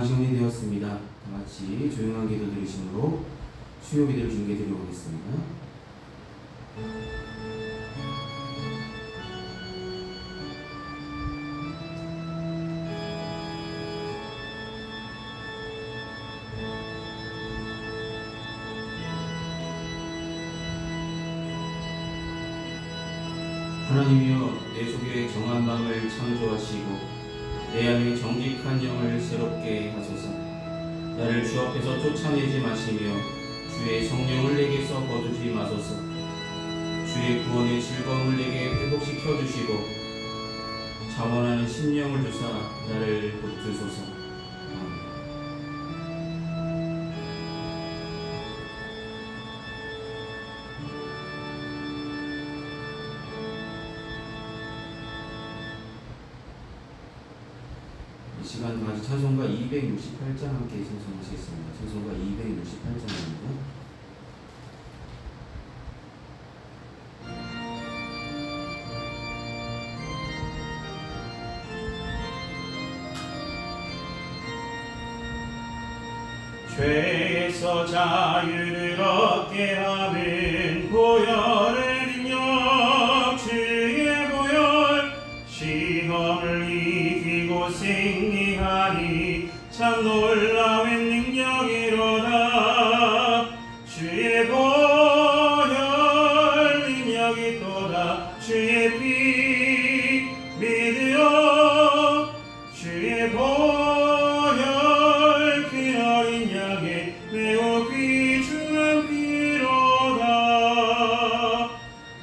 시간이 되었습니다. 다 같이 조용한 기도 드리심으로 수요 기도를 중개드리고 오겠습니다. 하나님이여, 내 속에 정한 마음을 창조하시고 내 안에 정직한 영을 새롭게 하소서. 나를 주 앞에서 쫓아내지 마시며 주의 성령을 내게서 거두지 마소서. 주의 구원의 즐거움을 내게 회복시켜 주시고 자원하는 심령을 주사 나를 붙드소서. 이 시간 다 같이 찬송가 268장 함께 찬송하시겠습니다. 찬송가 268장입니다. 죄에서 자유를 얻게 하는 보혈의 능력, 주의 보혈, 시험을 이기고 승리하니 참 놀라운 능력이로다. 주의 보혈 능력이 또다. 주의 피 믿으어 주의 보혈 그 어린 양의 매우 귀중한 피로다.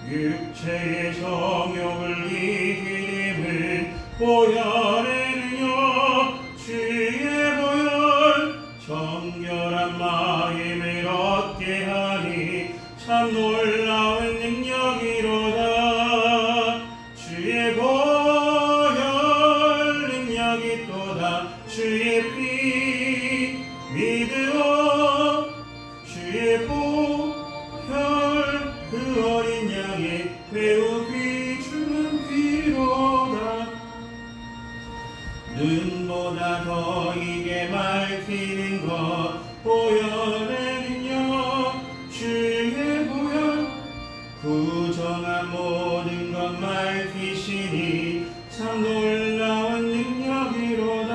육체의 정욕을 이기는 보혈의 능력, 주의 보혈, 정결한 마음을 얻게 하니 참 놀라운 능력이로다. 주의 보혈 능력이 또다. 주의 피 믿으어 주의 보혈 그 어린 양의 매우 귀중한 피로다. 눈보다 더 이게 밝히는 것, 보혈의 능력, 주의 보혈, 부정한 모든 것 밝히시니 참 놀라운 능력이로다.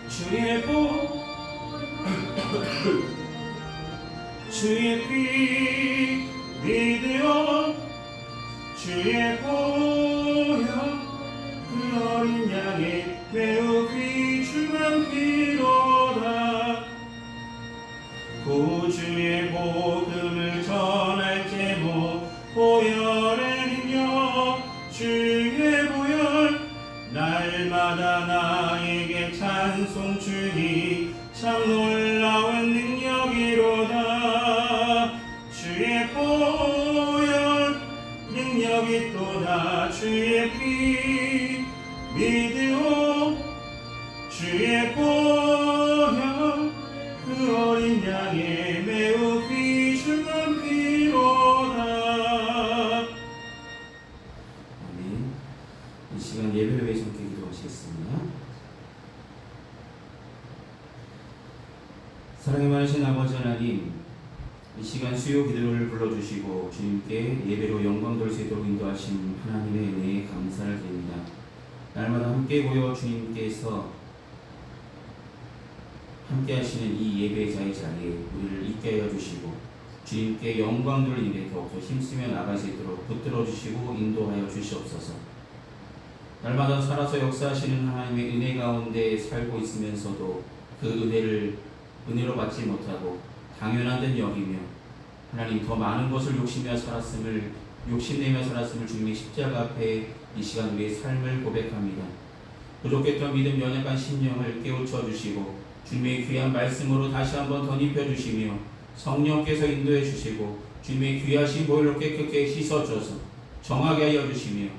주의 주의 피 믿으어 주의 보혈 그 어린 양의 매우 귀중한 피로다. 구주의 복음을 전할 제목, 보혈의 능력, 주의 보혈, 날마다 나에게 찬송 주니 참 놀라운 능력이로다. 주의 보혈 능력이 또다. 주의 피 믿으오 주의 보혈 그 어린 양의 매우 귀중한 피로다. 아멘. 이 시간 예배를 위해서 함께 기도하시겠습니다. 사랑이 많으신 아버지 하나님, 이 시간 수요 기도를 불러주시고 주님께 예배로 영광 돌리도록 인도하신 하나님의 은혜에 감사를 드립니다. 날마다 함께 모여 주님께서 함께 하시는 이 예배자의 자리에 우리를 있게 하여 주시고 주님께 영광 돌리는 데 더욱더 힘쓰며 나갈 수 있도록 붙들어 주시고 인도하여 주시옵소서. 날마다 살아서 역사하시는 하나님의 은혜 가운데 살고 있으면서도 그 은혜를 은혜로 받지 못하고 당연한 듯 여기며 하나님 더 많은 것을 욕심내며 살았음을 주님의 십자가 앞에 이 시간 우리의 삶을 고백합니다. 부족했던 믿음 연약한 심령을 깨우쳐 주시고 주님의 귀한 말씀으로 다시 한번 덧입혀 주시며 성령께서 인도해 주시고 주님의 귀하신 보혈로 깨끗게 씻어 주어서 정하게 하여 주시며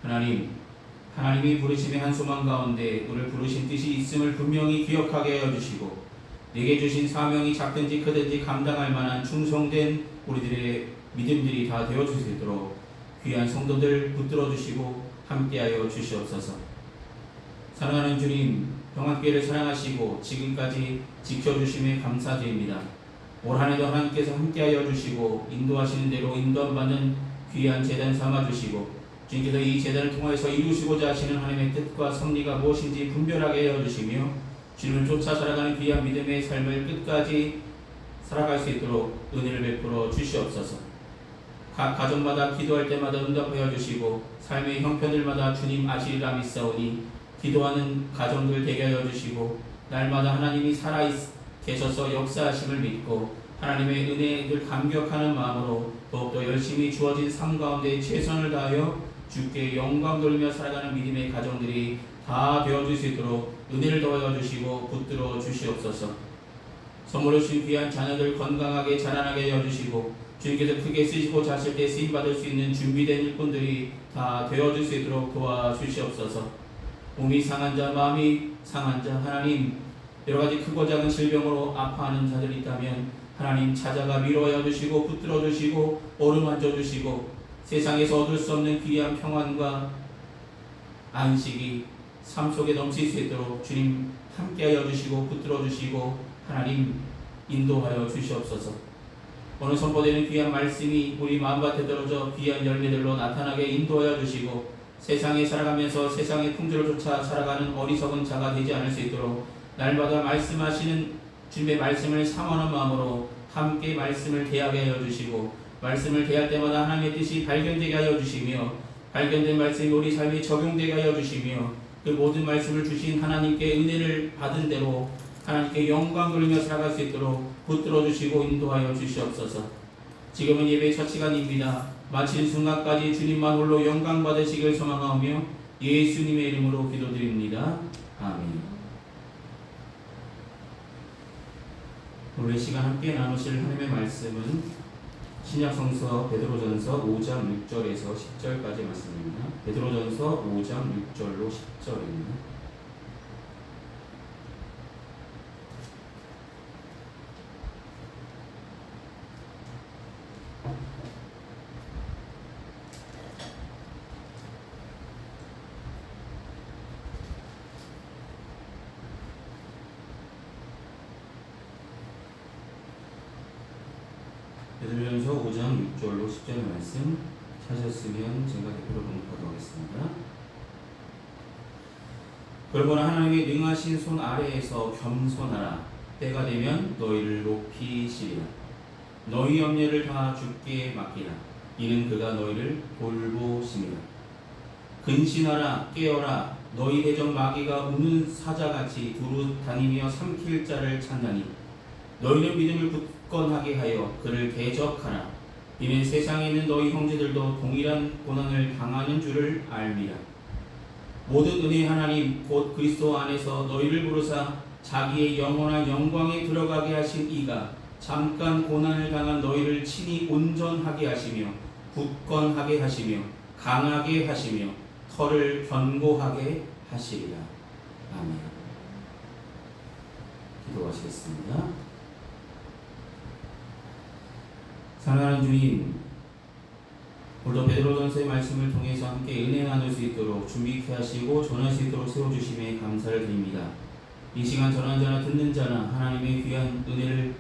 하나님이 부르심의 한 소망 가운데 우리를 부르신 뜻이 있음을 분명히 기억하게 하여 주시고 내게 주신 사명이 작든지 크든지 감당할 만한 충성된 우리들의 믿음들이 다 되어 주시도록 귀한 성도들 붙들어 주시고 함께하여 주시옵소서. 사랑하는 주님, 평안교회를 사랑하시고 지금까지 지켜주심에 감사드립니다. 올 한해도 하나님께서 함께하여 주시고 인도하시는 대로 인도받는 귀한 재단 삼아주시고 주님께서 이 재단을 통해서 이루시고자 하시는 하나님의 뜻과 섭리가 무엇인지 분별하게 하여 주시며 주님을 쫓아 살아가는 귀한 믿음의 삶을 끝까지 살아갈 수 있도록 은혜를 베풀어 주시옵소서. 각 가정마다 기도할 때마다 응답하여 주시고 삶의 형편들마다 주님 아시리라 믿사오니 기도하는 가정들 되게 하여 주시고 날마다 하나님이 살아 계셔서 역사하심을 믿고 하나님의 은혜를 감격하는 마음으로 더욱더 열심히 주어진 삶 가운데 최선을 다하여 주께 영광 돌리며 살아가는 믿음의 가정들이 다 되어줄 수 있도록 은혜를 더하여 주시고 붙들어 주시옵소서. 선물로 주신 귀한 자녀들 건강하게 자라나게 하여 주시고 주님께서 크게 쓰시고자 하실 때 쓰임받을 수 있는 준비된 일꾼들이 다 되어줄 수 있도록 도와주시옵소서. 몸이 상한 자, 마음이 상한 자, 하나님 여러가지 크고 작은 질병으로 아파하는 자들이 있다면 하나님 찾아가 위로하여 주시고 붙들어 주시고 어루만져 주시고 세상에서 얻을 수 없는 귀한 평안과 안식이 삶 속에 넘칠 수 있도록 주님 함께하여 주시고 붙들어 주시고 하나님 인도하여 주시옵소서. 오늘 선포되는 귀한 말씀이 우리 마음밭에 떨어져 귀한 열매들로 나타나게 인도하여 주시고 세상에 살아가면서 세상의 풍조를 쫓아 살아가는 어리석은 자가 되지 않을 수 있도록 날마다 말씀하시는 주님의 말씀을 사모하는 마음으로 함께 말씀을 대하게 하여 주시고 말씀을 대할 때마다 하나님의 뜻이 발견되게 하여 주시며 발견된 말씀이 우리 삶에 적용되게 하여 주시며 그 모든 말씀을 주신 하나님께 은혜를 받은 대로 하나님께 영광 돌리며 살아갈 수 있도록 붙들어 주시고 인도하여 주시옵소서. 지금은 예배 첫 시간입니다. 마친 순간까지 주님만 홀로 영광 받으시길 소망하며 예수님의 이름으로 기도드립니다. 아멘. 오늘 시간 함께 나누실 하나님의 말씀은 신약성서 베드로전서 5장 6절에서 10절까지 말씀입니다. 베드로전서 5장 6절로 10절입니다. 베드로전서 5장 6절로 10절의 말씀 찾으셨으면 제가 대표로 봉독하도록 하겠습니다. 그러므로 하나님의 능하신 손 아래에서 겸손하라. 때가 되면 너희를 높이시리라. 너희 염려를 다 주께 맡기라. 이는 그가 너희를 돌보심이라. 근신하라 깨어라. 너희 대적 마귀가 우는 사자같이 두루 다니며 삼킬 자를 찾나니 너희는 믿음을 굳건하게 하여 그를 대적하라. 이는 세상에 있는 너희 형제들도 동일한 고난을 당하는 줄을 알미라. 모든 은혜의 하나님 곧 그리스도 안에서 너희를 부르사 자기의 영원한 영광에 들어가게 하신 이가 잠깐 고난을 당한 너희를 친히 온전하게 하시며 굳건하게 하시며 강하게 하시며 털을 견고하게 하시리라. 아멘. 기도하시겠습니다. 사랑하는 주님, 오늘도 베드로전서의 말씀을 통해서 함께 은혜 나눌 수 있도록 준비케 하시고 전할 수 있도록 세워주심에 감사를 드립니다. 이 시간 전하는 자나 듣는 자나 하나님의 귀한 은혜를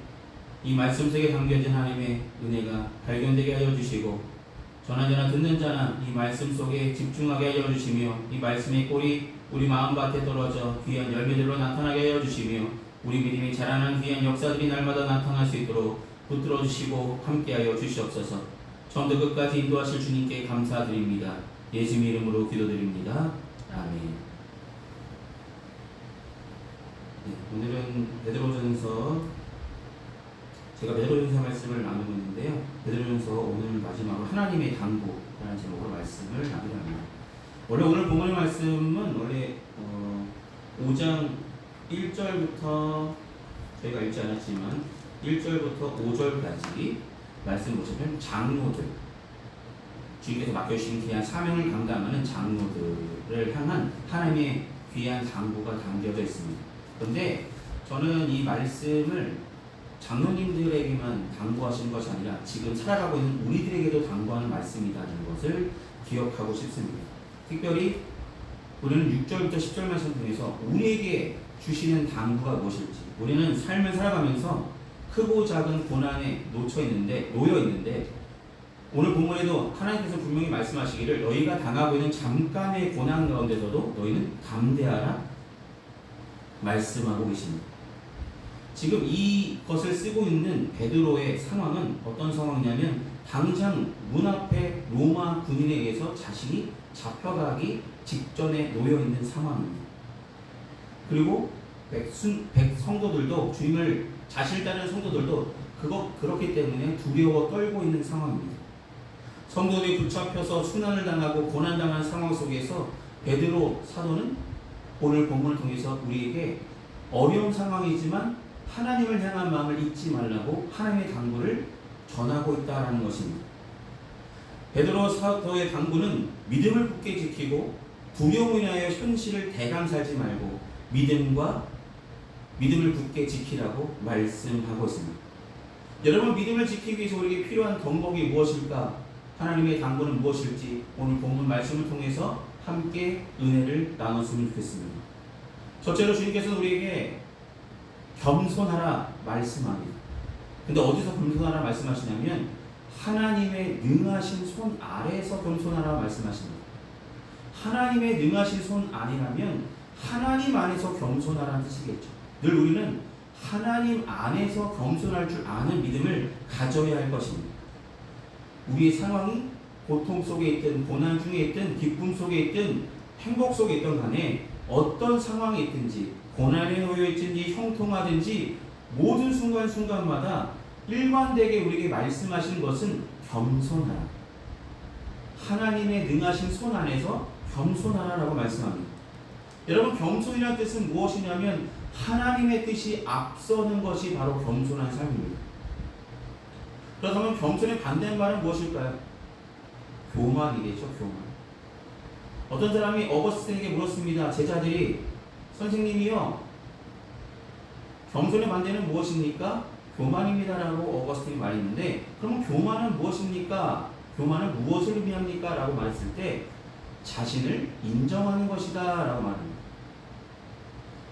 이 말씀 속에 담겨진 하나님의 은혜가 발견되게 하여 주시고 전하는 자나 듣는 자나 이 말씀 속에 집중하게 하여 주시며 이 말씀의 꼴이 우리 마음밭에 떨어져 귀한 열매들로 나타나게 하여 주시며 우리 믿음이 자라나는 귀한 역사들이 날마다 나타날 수 있도록 붙들어 주시고 함께하여 주시옵소서. 처음부터 끝까지 인도하실 주님께 감사드립니다. 예수님 이름으로 기도드립니다. 아멘. 네, 오늘은 베드로전서 제가 베드로전서 말씀을 나누고 있는데요. 베드로전서 오늘 마지막으로 하나님의 당부라는 제목으로 말씀을 나누려 합니다. 원래 오늘 본문의 말씀은 원래 5장 1절부터 저희가 읽지 않았지만 1절부터 5절까지 말씀 보시면 장로들, 주님께서 맡겨주신 귀한 사명을 감당하는 장로들을 향한 하나님의 귀한 당부가 담겨져 있습니다. 그런데 저는 이 말씀을 장로님들에게만 당부하시는 것이 아니라 지금 살아가고 있는 우리들에게도 당부하는 말씀이라는 것을 기억하고 싶습니다. 특별히 우리는 6절부터 10절 말씀 통해서 우리에게 주시는 당부가 무엇일지, 우리는 삶을 살아가면서 크고 작은 고난에 놓여 있는데 오늘 본문에도 하나님께서 분명히 말씀하시기를 너희가 당하고 있는 잠깐의 고난 가운데서도 너희는 담대하라 말씀하고 계십니다. 지금 이것을 쓰고 있는 베드로의 상황은 어떤 상황이냐면 당장 문 앞에 로마 군인에 의해서 자신이 잡혀가기 직전에 놓여 있는 상황입니다. 그리고 성도들도 주님을 자신을 따르는 성도들도 그렇기 때문에 두려워 떨고 있는 상황입니다. 성도들이 붙잡혀서 순환을 당하고 고난당하는 상황 속에서 베드로 사도는 오늘 본문을 통해서 우리에게 어려운 상황이지만 하나님을 향한 마음을 잊지 말라고 하나님의 당부를 전하고 있다라는 것입니다. 베드로 사도의 당부는 믿음을 굳게 지키고 두려움으로 인하여 현실을 대강 살지 말고 믿음을 굳게 지키라고 말씀하고 있습니다. 여러분, 믿음을 지키기 위해서 우리에게 필요한 덕목이 무엇일까? 하나님의 당부는 무엇일지 오늘 본문 말씀을 통해서 함께 은혜를 나눴으면 좋겠습니다. 첫째로 주님께서는 우리에게 겸손하라 말씀합니다. 근데 어디서 겸손하라 말씀하시냐면 하나님의 능하신 손 아래에서 겸손하라 말씀하십니다. 하나님의 능하신 손 아래라면 하나님 안에서 겸손하라는 뜻이겠죠. 늘 우리는 하나님 안에서 겸손할 줄 아는 믿음을 가져야 할 것입니다. 우리의 상황이 고통 속에 있든 고난 중에 있든 기쁨 속에 있든 행복 속에 있든 간에 어떤 상황이 있든지 고난에 놓여 있든지 형통하든지 모든 순간순간마다 일관되게 우리에게 말씀하시는 것은 겸손하라. 하나님의 능하신 손 안에서 겸손하라라고 말씀합니다. 여러분, 겸손이라는 뜻은 무엇이냐면 하나님의 뜻이 앞서는 것이 바로 겸손한 삶입니다. 그렇다면 겸손의 반대말은 무엇일까요? 교만이겠죠. 교만. 어떤 사람이 어거스틴에게 물었습니다. 제자들이 선생님이요, 겸손의 반대는 무엇입니까? 교만입니다라고 어거스틴이 말했는데 그럼 교만은 무엇입니까? 교만은 무엇을 의미합니까? 라고 말했을 때 자신을 인정하는 것이다 라고 말합니다.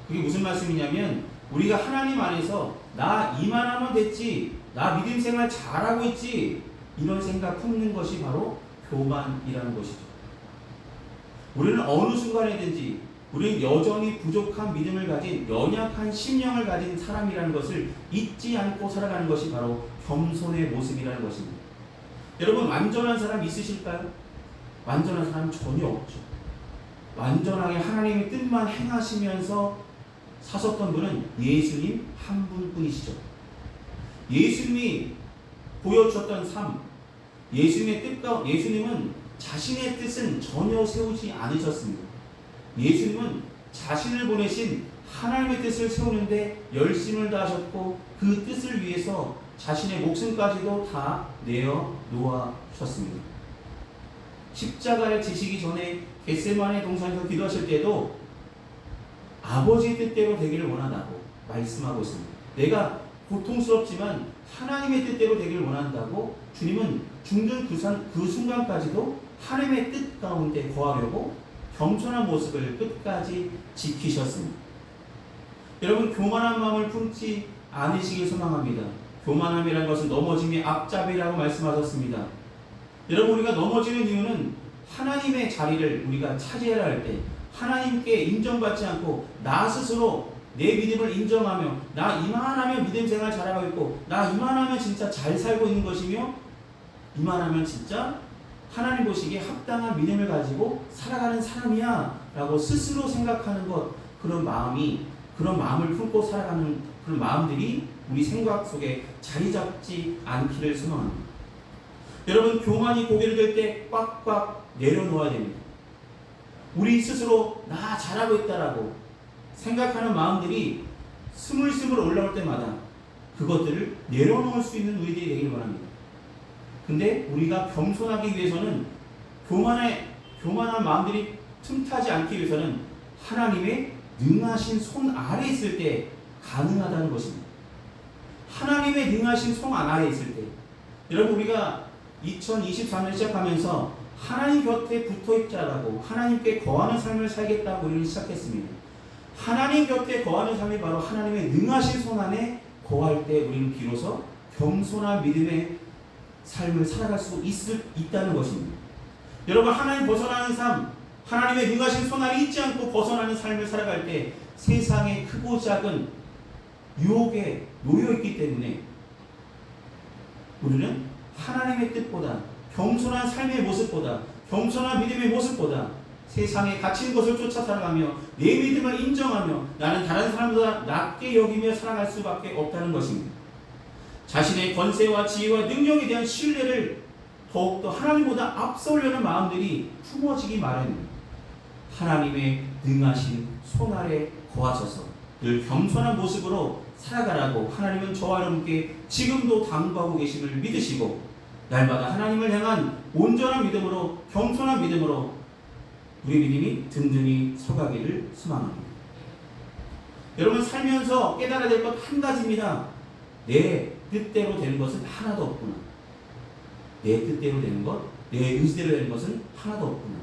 그게 무슨 말씀이냐면 우리가 하나님 안에서 나 이만하면 됐지, 나 믿음 생활 잘하고 있지, 이런 생각 품는 것이 바로 교만이라는 것이죠. 우리는 어느 순간에든지 우리는 여전히 부족한 믿음을 가진 연약한 심령을 가진 사람이라는 것을 잊지 않고 살아가는 것이 바로 겸손의 모습이라는 것입니다. 여러분, 완전한 사람 있으실까요? 완전한 사람 전혀 없죠. 완전하게 하나님의 뜻만 행하시면서 사셨던 분은 예수님 한 분뿐이시죠. 예수님이 보여주셨던 삶, 예수님의 뜻과 예수님은 자신의 뜻은 전혀 세우지 않으셨습니다. 예수님은 자신을 보내신 하나님의 뜻을 세우는데 열심을 다하셨고 그 뜻을 위해서 자신의 목숨까지도 다 내어 놓으셨습니다. 십자가를 지시기 전에 겟세마네 동산에서 기도하실 때도 아버지의 뜻대로 되기를 원한다고 말씀하고 있습니다. 내가 고통스럽지만 하나님의 뜻대로 되기를 원한다고 주님은 죽는 그 순간까지도 하나님의 뜻 가운데 거하려고 겸손한 모습을 끝까지 지키셨습니다. 여러분, 교만한 마음을 품지 않으시길 소망합니다. 교만함이라는 것은 넘어짐의 앞잡이라고 말씀하셨습니다. 여러분, 우리가 넘어지는 이유는 하나님의 자리를 우리가 차지해야 할 때 하나님께 인정받지 않고 나 스스로 내 믿음을 인정하며 나 이만하면 믿음 생활 잘하고 있고 나 이만하면 진짜 잘 살고 있는 것이며 이만하면 진짜 하나님 보시기에 합당한 믿음을 가지고 살아가는 사람이야 라고 스스로 생각하는 것, 그런 마음을 품고 살아가는 그런 마음들이 우리 생각 속에 자리 잡지 않기를 소망합니다. 여러분, 교만이 고개를 들 때 꽉꽉 내려놓아야 됩니다. 우리 스스로 나 잘하고 있다라고 생각하는 마음들이 스물스물 올라올 때마다 그것들을 내려놓을 수 있는 우리들이 되길 바랍니다. 근데 우리가 겸손하기 위해서는 교만한 마음들이 틈타지 않기 위해서는 하나님의 능하신 손 아래 있을 때 가능하다는 것입니다. 하나님의 능하신 손 아래 있을 때, 여러분, 우리가 2023년 시작하면서 하나님 곁에 붙어 있자라고 하나님께 거하는 삶을 살겠다고 우리는 시작했습니다. 하나님 곁에 거하는 삶이 바로 하나님의 능하신 손 안에 거할 때 우리는 비로소 겸손한 믿음의 삶을 살아갈 수 있다는 것입니다. 여러분, 하나님 벗어나는 삶, 하나님의 능하신 손 안에 있지 않고 벗어나는 삶을 살아갈 때 세상의 크고 작은 유혹에 놓여있기 때문에 우리는 하나님의 뜻보다, 겸손한 삶의 모습보다, 겸손한 믿음의 모습보다 세상에 갇힌 것을 쫓아 살아가며 내 믿음을 인정하며 나는 다른 사람보다 낮게 여기며 살아갈 수밖에 없다는 것입니다. 자신의 권세와 지혜와 능력에 대한 신뢰를 더욱더 하나님보다 앞서려는 마음들이 품어지기 마련입니다. 하나님의 능하신 손 아래 거하셔서 늘 겸손한 모습으로 살아가라고 하나님은 저와 여러분께 지금도 당부하고 계심을 믿으시고 날마다 하나님을 향한 온전한 믿음으로, 겸손한 믿음으로 우리 믿음이 든든히 서가기를 소망합니다. 여러분, 살면서 깨달아야 될 것 한 가지입니다. 내 뜻대로 되는 것은 하나도 없구나. 내 뜻대로 되는 것, 내 의지대로 되는 것은 하나도 없구나.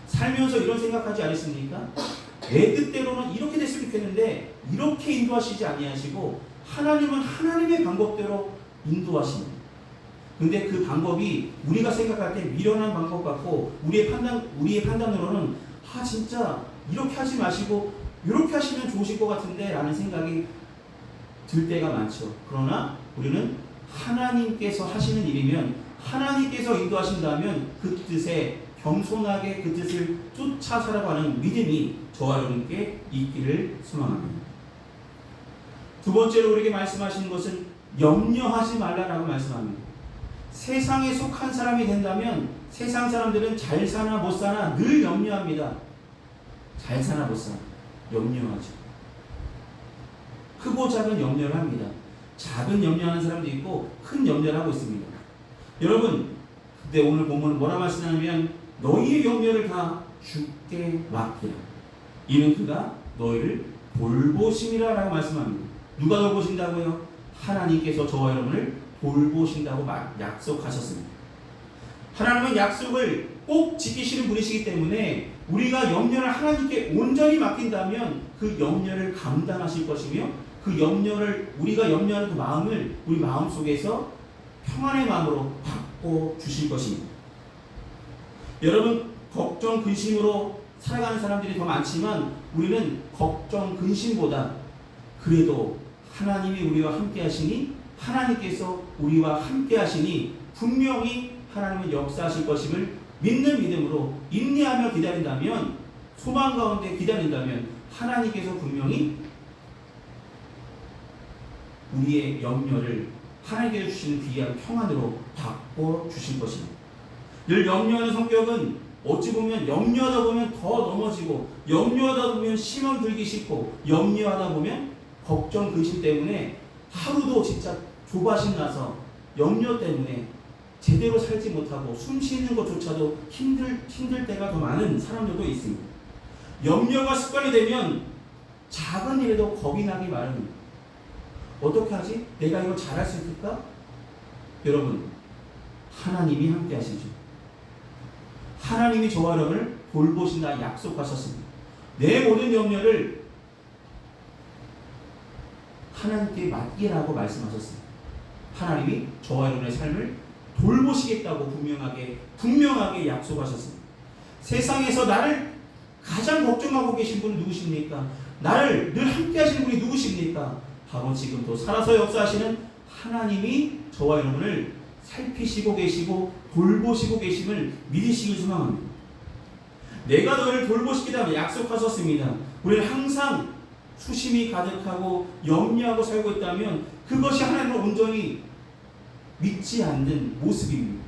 살면서 이런 생각하지 않으십니까? 내 뜻대로는 이렇게 됐으면 좋겠는데 이렇게 인도하시지 아니하시고 하나님은 하나님의 방법대로 인도하십니다. 근데 그 방법이 우리가 생각할 때 미련한 방법 같고 우리의 판단으로는 진짜 이렇게 하지 마시고 이렇게 하시면 좋으실 것 같은데 라는 생각이 들 때가 많죠. 그러나 우리는 하나님께서 하시는 일이면, 하나님께서 인도하신다면 그 뜻에 겸손하게 그 뜻을 쫓아 살아가는 믿음이 저와 여러분께 있기를 소망합니다. 두 번째로 우리에게 말씀하시는 것은 염려하지 말라라고 말씀합니다. 세상에 속한 사람이 된다면 세상 사람들은 잘 사나 못 사나 늘 염려합니다. 잘 사나 못 사나 염려하죠. 크고 작은 염려를 합니다. 작은 염려하는 사람도 있고 큰 염려를 하고 있습니다. 여러분, 근데 오늘 본문은 뭐라 말씀하냐면 너희의 염려를 다 주께 맡기라. 이는 그가 너희를 돌보심이라 라고 말씀합니다. 누가 돌보신다고요? 하나님께서 저와 여러분을 돌보신다고 약속하셨습니다. 하나님은 약속을 꼭 지키시는 분이시기 때문에 우리가 염려를 하나님께 온전히 맡긴다면 그 염려를 감당하실 것이며 그 염려를, 우리가 염려하는 그 마음을 우리 마음속에서 평안의 마음으로 바꿔 주실 것입니다. 여러분, 걱정, 근심으로 살아가는 사람들이 더 많지만 우리는 걱정, 근심보다 그래도 하나님이 우리와 함께 하시니, 하나님께서 우리와 함께 하시니 분명히 하나님은 역사하실 것임을 믿는 믿음으로 인내하며 기다린다면, 소망 가운데 기다린다면 하나님께서 분명히 우리의 염려를 하나님께서 주시는 귀한 평안으로 바꿔 주실 것입니다. 늘 염려하는 성격은 어찌 보면 염려하다 보면 더 넘어지고, 염려하다 보면 심험 들기 싫고, 염려하다 보면 걱정, 근심 때문에 하루도 진짜 조바심 나서 염려 때문에 제대로 살지 못하고 숨 쉬는 것조차도 힘들 때가 더 많은 사람들도 있습니다. 염려가 습관이 되면 작은 일에도 겁이 나기 마련입니다. 어떻게 하지? 내가 이거 잘할 수 있을까? 여러분, 하나님이 함께 하시죠. 하나님이 저와 여러분을 돌보신다 약속하셨습니다. 내 모든 염려를 하나님께 맡기라고 말씀하셨습니다. 하나님이 저와 여러분의 삶을 돌보시겠다고 분명하게 약속하셨습니다. 세상에서 나를 가장 걱정하고 계신 분은 누구십니까? 나를 늘 함께 하시는 분이 누구십니까? 바로 지금도 살아서 역사하시는 하나님이 저와 여러분을 살피시고 계시고 돌보시고 계심을 믿으시길 소망합니다. 내가 너희를 돌보시겠다고 약속하셨습니다. 우리는 항상 수심이 가득하고 염려하고 살고 있다면 그것이 하나님을 온전히 믿지 않는 모습입니다.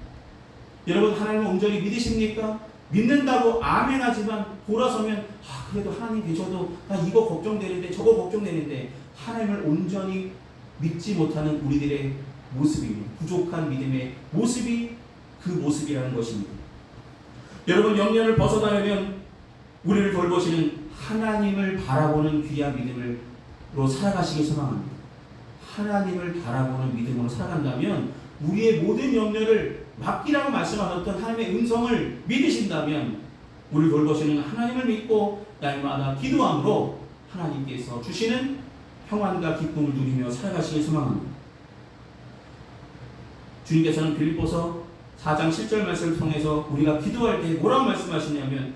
여러분, 하나님을 온전히 믿으십니까? 믿는다고 아멘하지만 돌아서면 그래도 하나님 계셔도 나 이거 걱정되는데 저거 걱정되는데 하나님을 온전히 믿지 못하는 우리들의 모습입니다. 부족한 믿음의 모습이 그 모습이라는 것입니다. 여러분, 염려를 벗어나려면 우리를 돌보시는 하나님을 바라보는 귀한 믿음으로 살아가시길 소망합니다. 하나님을 바라보는 믿음으로 살아간다면 우리의 모든 염려를 맡기라고 말씀하셨던 하나님의 음성을 믿으신다면 우리 돌보시는 하나님을 믿고 날마다 기도함으로 하나님께서 주시는 평안과 기쁨을 누리며 살아가시길 소망합니다. 주님께서는 빌립보서 4장 7절 말씀을 통해서 우리가 기도할 때 뭐라고 말씀하시냐면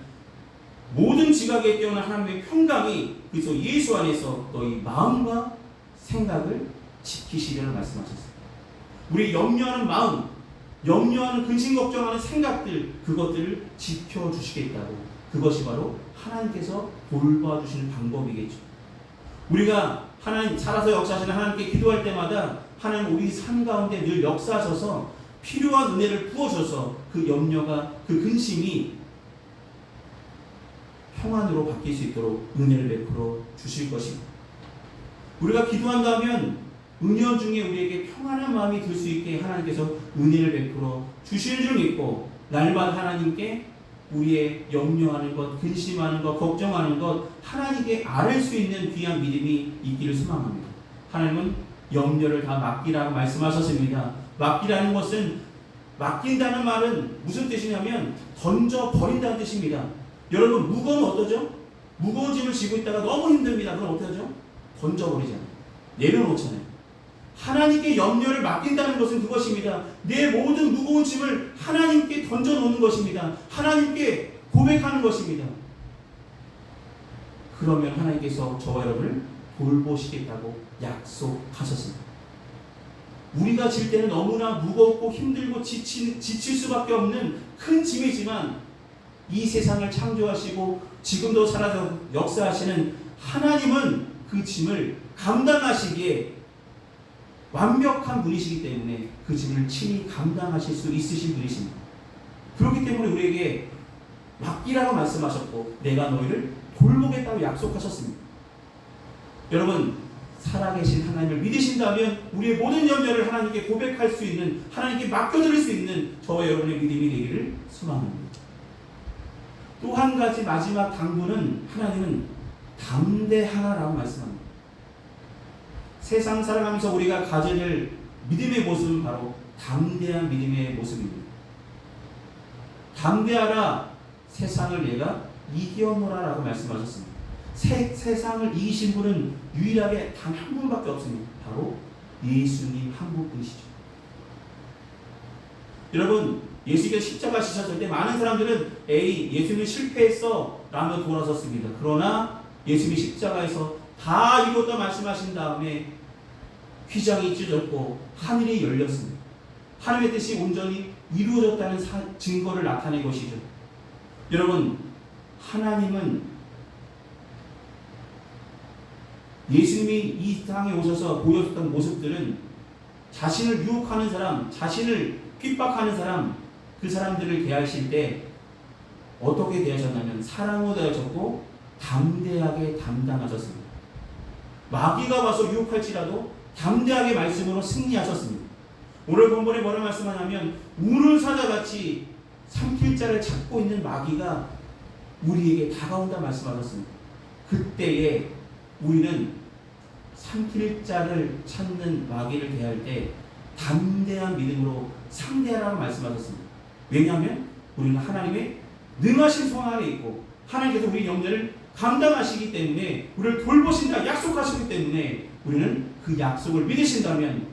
모든 지각에 뛰어난 하나님의 평강이 그리스도 예수 안에서 너희 마음과 생각을 지키시려는 말씀하셨습니다. 우리 염려하는 마음, 염려하는 근심 걱정하는 생각들, 그것들을 지켜주시겠다고. 그것이 바로 하나님께서 돌봐주시는 방법이겠죠. 우리가 하나님 살아서 역사하시는 하나님께 기도할 때마다 하나님 우리 삶 가운데 늘 역사하셔서 필요한 은혜를 부어줘서 그 염려가, 그 근심이 평안으로 바뀔 수 있도록 은혜를 베풀어 주실 것입니다. 우리가 기도한다면 은연 중에 우리에게 평안한 마음이 들 수 있게 하나님께서 은혜를 베풀어 주시는 줄 믿고 날마다 하나님께 우리의 염려하는 것, 근심하는 것, 걱정하는 것 하나님께 아뢰 수 있는 귀한 믿음이 있기를 소망합니다. 하나님은 염려를 다 맡기라고 말씀하셨습니다. 맡기라는 것은, 맡긴다는 말은 무슨 뜻이냐면 던져버린다는 뜻입니다. 여러분, 무거우면 어떠죠? 무거운 짐을 지고 있다가 너무 힘듭니다. 그럼 어떻게 하죠? 던져버리잖아요. 내려놓잖아요. 하나님께 염려를 맡긴다는 것은 그것입니다. 내 모든 무거운 짐을 하나님께 던져놓는 것입니다. 하나님께 고백하는 것입니다. 그러면 하나님께서 저와 여러분을 돌보시겠다고 약속하셨습니다. 우리가 질 때는 너무나 무겁고 힘들고 지칠 수밖에 없는 큰 짐이지만 이 세상을 창조하시고 지금도 살아서 역사하시는 하나님은 그 짐을 감당하시기에 완벽한 분이시기 때문에 그 짐을 친히 감당하실 수 있으신 분이십니다. 그렇기 때문에 우리에게 맡기라고 말씀하셨고 내가 너희를 돌보겠다고 약속하셨습니다. 여러분, 살아계신 하나님을 믿으신다면 우리의 모든 염려를 하나님께 고백할 수 있는, 하나님께 맡겨드릴 수 있는 저와 여러분의 믿음이 되기를 소망합니다. 또 한 가지 마지막 당부는 하나님은 담대하라라고 말씀합니다. 세상 살아가면서 우리가 가져야 될 믿음의 모습은 바로 담대한 믿음의 모습입니다. 담대하라, 세상을 내가 이겨노라라고 말씀하셨습니다. 세상을 이기신 분은 유일하게 단 한 분밖에 없습니다. 바로 예수님 한 분뿐이시죠. 여러분, 예수께서 십자가 지셨을 때 많은 사람들은 예수님이 실패했어 라며 돌아섰습니다. 그러나 예수님이 십자가에서 다 이뤘다 말씀하신 다음에 휘장이 찢어졌고 하늘이 열렸습니다. 하나님의 뜻이 온전히 이루어졌다는 증거를 나타낸 것이죠. 여러분, 하나님은 예수님이 이 땅에 오셔서 보여줬던 모습들은 자신을 유혹하는 사람, 자신을 핍박하는 사람, 그 사람들을 대하실 때 어떻게 대하셨냐면 사랑으로 대하셨고 담대하게 담당하셨습니다. 마귀가 와서 유혹할지라도 담대하게 말씀으로 승리하셨습니다. 오늘 본문에 뭐라 말씀하냐면 우는 사자같이 삼킬 자를 찾고 있는 마귀가 우리에게 다가온다 말씀하셨습니다. 그때에 우리는 삼킬 자를 찾는 마귀를 대할 때 담대한 믿음으로 상대하라고 말씀하셨습니다. 왜냐하면 우리는 하나님의 능하신 손 아래 있고 하나님께서 우리 염려를 감당하시기 때문에 우리를 돌보신다 약속하시기 때문에 우리는 그 약속을 믿으신다면,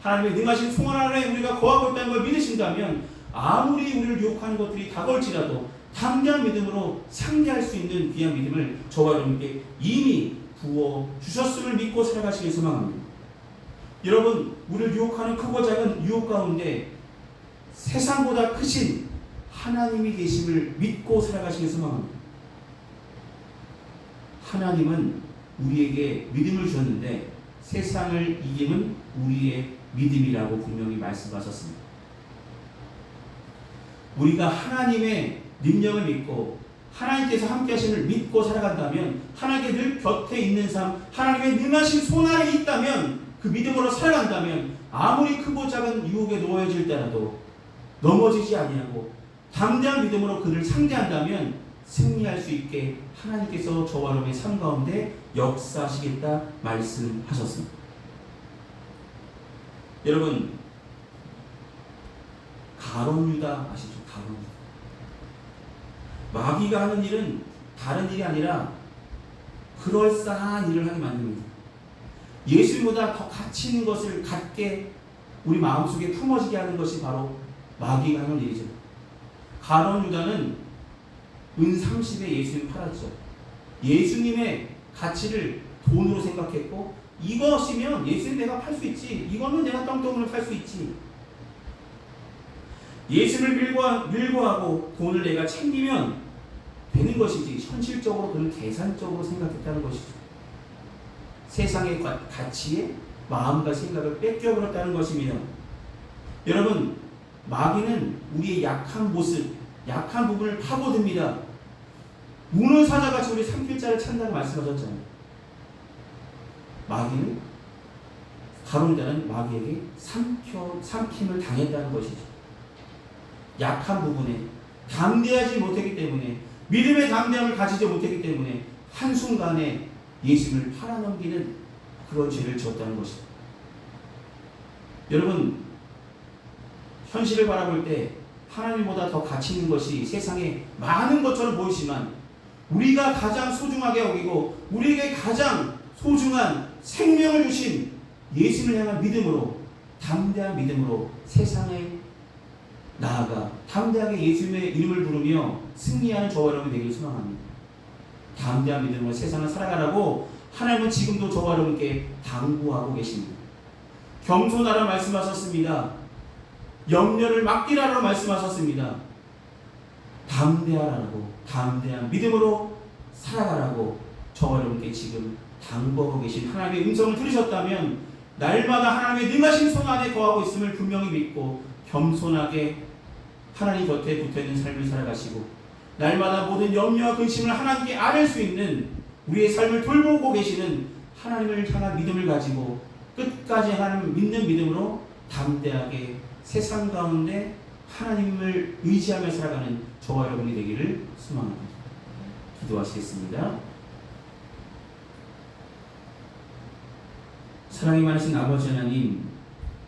하나님의 능하신 손 아래 우리가 거하고 있다는 걸 믿으신다면 아무리 우리를 유혹하는 것들이 다가올지라도 담대한 믿음으로 상대할 수 있는 귀한 믿음을 저와 여러분께 이미 부어주셨음을 믿고 살아가시길 소망합니다. 여러분, 우리를 유혹하는 크고 작은 유혹 가운데 세상보다 크신 하나님이 계심을 믿고 살아가시길 소망합니다. 하나님은 우리에게 믿음을 주셨는데 세상을 이기는 우리의 믿음이라고 분명히 말씀하셨습니다. 우리가 하나님의 능력을 믿고 하나님께서 함께 하심을 믿고 살아간다면, 하나님께 늘 곁에 있는 삶, 하나님의 능하신 손 아래 있다면, 그 믿음으로 살아간다면 아무리 크고 작은 유혹에 놓여질 때라도 넘어지지 아니하고 담대한 믿음으로 그를 상대한다면 승리할 수 있게 하나님께서 저와 여러분의 삶 가운데 역사하시겠다 말씀하셨습니다. 여러분, 가론 유다 아시죠? 가론 유다. 마귀가 하는 일은 다른 일이 아니라 그럴싸한 일을 하게 만듭니다. 예수님보다 더 가치 있는 것을 갖게 우리 마음속에 품어지게 하는 것이 바로 마귀가 하는 일이죠. 가론 유다는 은 30에 예수님 팔았죠. 예수님의 가치를 돈으로 생각했고, 이것이면 예수님 내가 팔 수 있지, 이거는 내가 똥똥으로 팔 수 있지, 예수를 밀고하고 돈을 내가 챙기면 되는 것이지, 현실적으로 그는 계산적으로 생각했다는 것이죠. 세상의 가치에 마음과 생각을 뺏겨버렸다는 것입니다. 여러분, 마귀는 우리의 약한 모습, 약한 부분을 파고듭니다. 우는 사자같이 우리 삼킬자를 찬다고 말씀하셨잖아요. 마귀는, 가론 유다는 마귀에게 삼킴을 당했다는 것이죠. 약한 부분에 담대하지 못했기 때문에, 믿음의 담대함을 가지지 못했기 때문에 한순간에 예수님을 팔아넘기는 그런 죄를 지었다는 것이죠. 여러분, 현실을 바라볼 때 하나님보다 더 가치 있는 것이 세상에 많은 것처럼 보이지만, 우리가 가장 소중하게 여기고 우리에게 가장 소중한 생명을 주신 예수님을 향한 믿음으로, 담대한 믿음으로 세상에 나아가 담대하게 예수님의 이름을 부르며 승리하는 저와 여러분이 되기를 소망합니다. 담대한 믿음으로 세상을 살아가라고 하나님은 지금도 저와 여러분께 당부하고 계십니다. 겸손하라 말씀하셨습니다. 염려를 맡기라고 말씀하셨습니다. 담대하라고, 담대한 믿음으로 살아가라고 저와 여러분께 지금 당부하고 계신 하나님의 음성을 들으셨다면, 날마다 하나님의 능하신 손 안에 거하고 있음을 분명히 믿고 겸손하게 하나님 곁에 붙어있는 삶을 살아가시고, 날마다 모든 염려와 근심을 하나님께 아뢰 수 있는 우리의 삶을 돌보고 계시는 하나님을 향한 믿음을 가지고 끝까지 하나님을 믿는 믿음으로 담대하게 세상 가운데 하나님을 의지하며 살아가는 저와 여러분이 되기를 소망합니다. 기도하시겠습니다. 사랑이 많으신 아버지 하나님,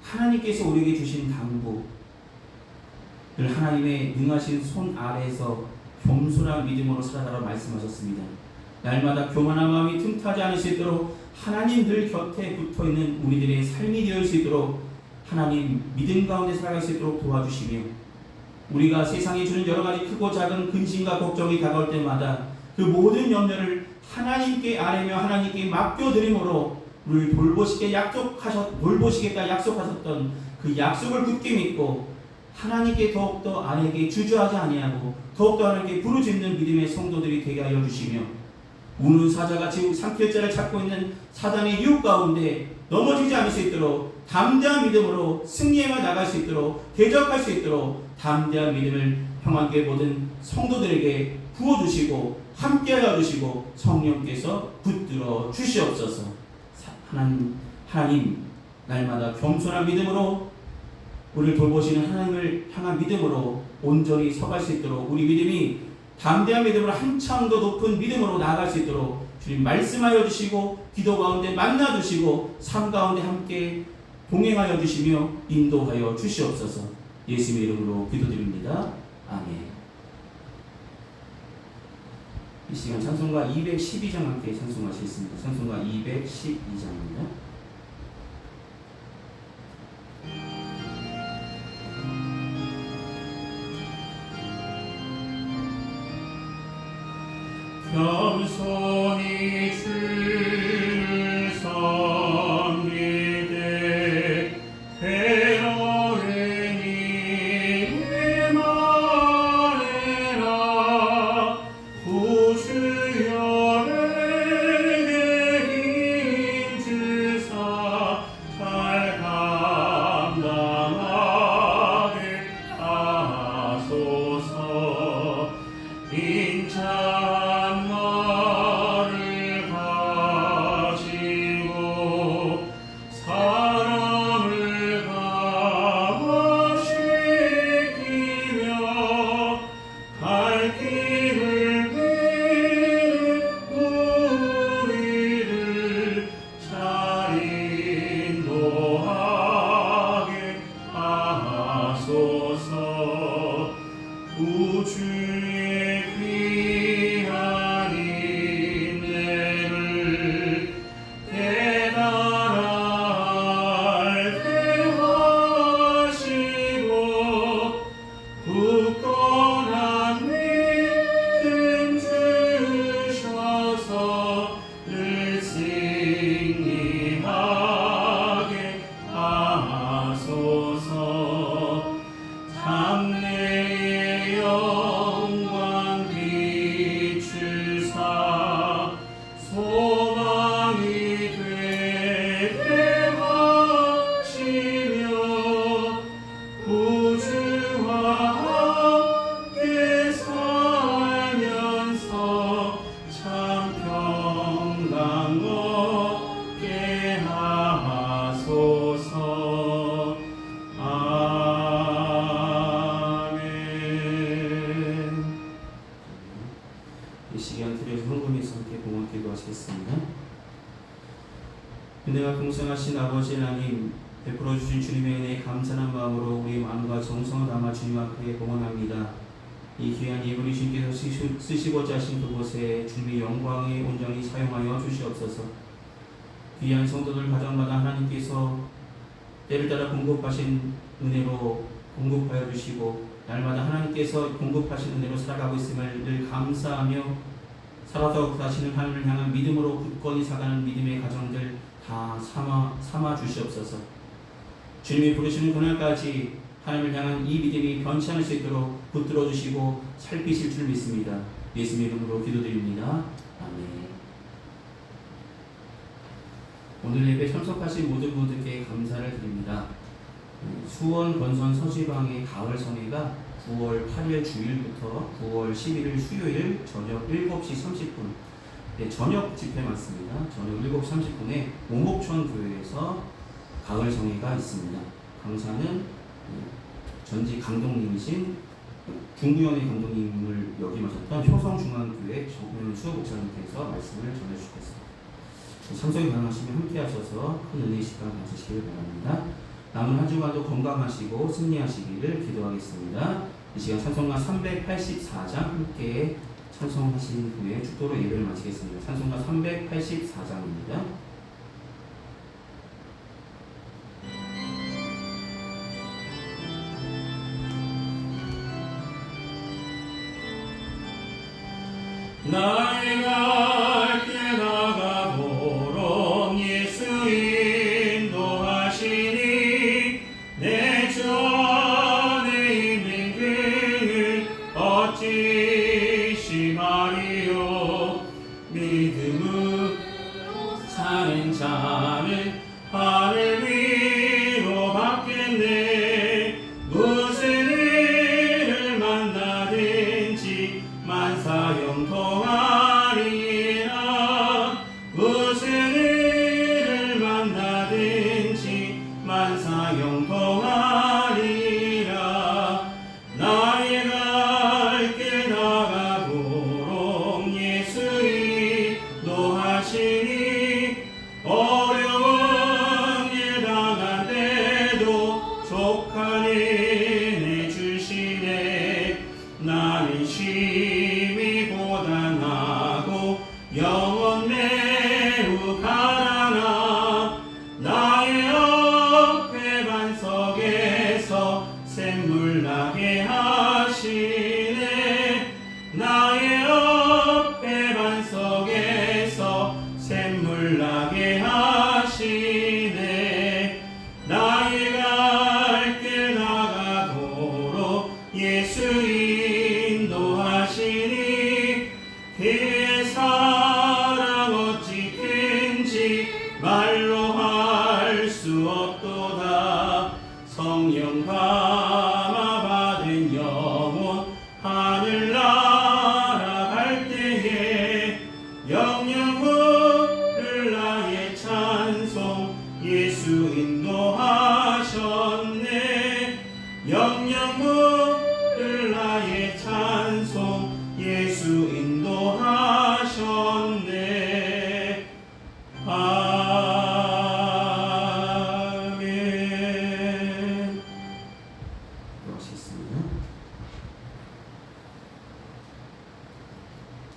하나님께서 우리에게 주신 당부를 하나님의 능하신 손 아래에서 겸손한 믿음으로 살아가라 말씀하셨습니다. 날마다 교만한 마음이 틈타지 않을 수 있도록 하나님 늘 곁에 붙어있는 우리들의 삶이 되어 수 있도록 하나님 믿음 가운데 살아갈 수 있도록 도와주시며, 우리가 세상에 주는 여러 가지 크고 작은 근심과 걱정이 다가올 때마다 그 모든 염려를 하나님께 아뢰며 하나님께 맡겨드림으로 우리를 돌보시겠다 약속하셨던 그 약속을 굳게 믿고 하나님께 더욱더 아내에게 주저하지 아니하고 더욱더 하나님께 부르짖는 믿음의 성도들이 되게 하여 주시며, 우는 사자같이 삼킬자를 찾고 있는 사단의 유혹 가운데 넘어지지 않을 수 있도록 담대한 믿음으로 승리해만 나갈 수 있도록 대적할 수 있도록 담대한 믿음을 평안교회 모든 성도들에게 부어주시고 함께하여 주시고 성령께서 붙들어 주시옵소서. 하나님 날마다 겸손한 믿음으로 우리를 돌보시는 하나님을 향한 믿음으로 온전히 서갈 수 있도록, 우리 믿음이 담대한 믿음으로 한참 더 높은 믿음으로 나아갈 수 있도록 주님 말씀하여 주시고 기도 가운데 만나 주시고 삶 가운데 함께 동행하여 주시며 인도하여 주시옵소서. 예수님의 이름으로 기도드립니다. 아멘. 이 시간 찬송가 212장 함께 찬송하시겠습니다. 찬송가 212장입니다. 겸손히 주를 섬기되 괴로우니 말해라. 구주여 내게 힘주사 잘 감당하게 하소서. 인자 인도하게 하소서. 우주의 귀한 인내를 깨달아 하시고 굳건한 믿음 주셔서 늘 승리하게 하소서. 장래의 영광 비추사 소망이 되게 하시며 구주와 함께 살면서 참 평강 얻게 하소서. 아멘. 이 시간 드려서 헌금에서 함께 봉헌 기도하시겠습니다. 은혜가 풍성하신 아버지 하나님, 베풀어 주신 주님의 은혜에 감사한 마음으로 우리 마음과 정성을 담아 주님 앞에 봉헌합니다. 이 귀한 예물이 주님께서 쓰시고자 하신 그곳에 주님의 영광에 온전히 사용하여 주시옵소서. 귀한 성도들 가정마다 하나님께서 때를 따라 공급하신 은혜로 공급하여 주시고 날마다 하나님께서 공급하신 은혜로 살아가고 있음을 늘 감사하며 살아서 다시는 하나님을 향한 믿음으로 굳건히 살아가는 믿음의 가정들 다 삼아 주시옵소서. 주님이 부르시는 그날까지 하나님을 향한 이 믿음이 변치 않을 수 있도록 붙들어 주시고 살피실 줄 믿습니다. 예수님의 이름으로 기도드립니다. 아멘. 오늘 예배 참석하신 모든 분들께 감사를 드립니다. 수원 건선 서지방의 가을 성회가 9월 8일 주일부터 9월 11일 수요일 저녁 7시 30분 저녁 집회 맞습니다. 저녁 7시 30분에 오목천 교회에서 가을 성회가 있습니다. 강사는 전직 감독님이신 중구연의 감독님을 역임하셨던 효성중앙교회 정현수 목사님께서 말씀을 전해주셨습니다. 참석이 가능하시면 함께 하셔서 큰 은혜의 시간 가지시길 바랍니다. 남은 한 주간도 건강하시고 승리하시기를 기도하겠습니다. 이 시간 찬송가 384장 함께 찬송하신 후에 축도로 예배를 마치겠습니다. 찬송가 384장입니다. 나의 갈 길 나가도록 예수 인도하시니 내 전에 있는 그를 어찌 심하리요. 믿음으로 사는 자는 하늘 위로 받겠네. 무슨 일을 만나든지 만사형통하리라. 무슨 일을 만나든지 만사형통하리라. 나의 갈 길 나가도록 예수 인도하시니 어려운 일 당한 때도 족한 은혜 주시네. 나는 심히 고단하고 영혼 매우 가난하. 나의 옆에 반석에서 샘물 나게 하시네. 나의 옆에 반석에서 샘물 나게 하시네. 나의 갈 길 나가도록 예수 인도하시니 그의 사랑 어찌 큰지 말로 할 수 없도다. 성령 감화 받은 영혼 하늘나라 갈 때에 영영 부를 나의 찬송 예수 인도하셨네. 영영 부를 나의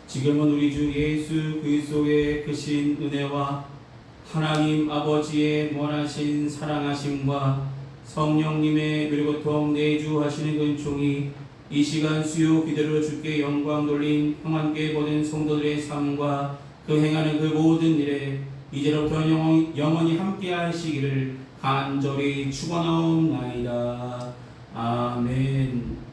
지금은 우리 주 예수 그리스도의 크신 은혜와 하나님 아버지의 무한하신 사랑하심과 성령님의 그리고통 내주하시는 은총이 이 시간 수요 기도로 주께 영광 돌린 평안께 보낸 성도들의 삶과 그 행하는 그 모든 일에 이제로부터 영원히 함께 하시기를 간절히 축원하옵나이다. 아멘.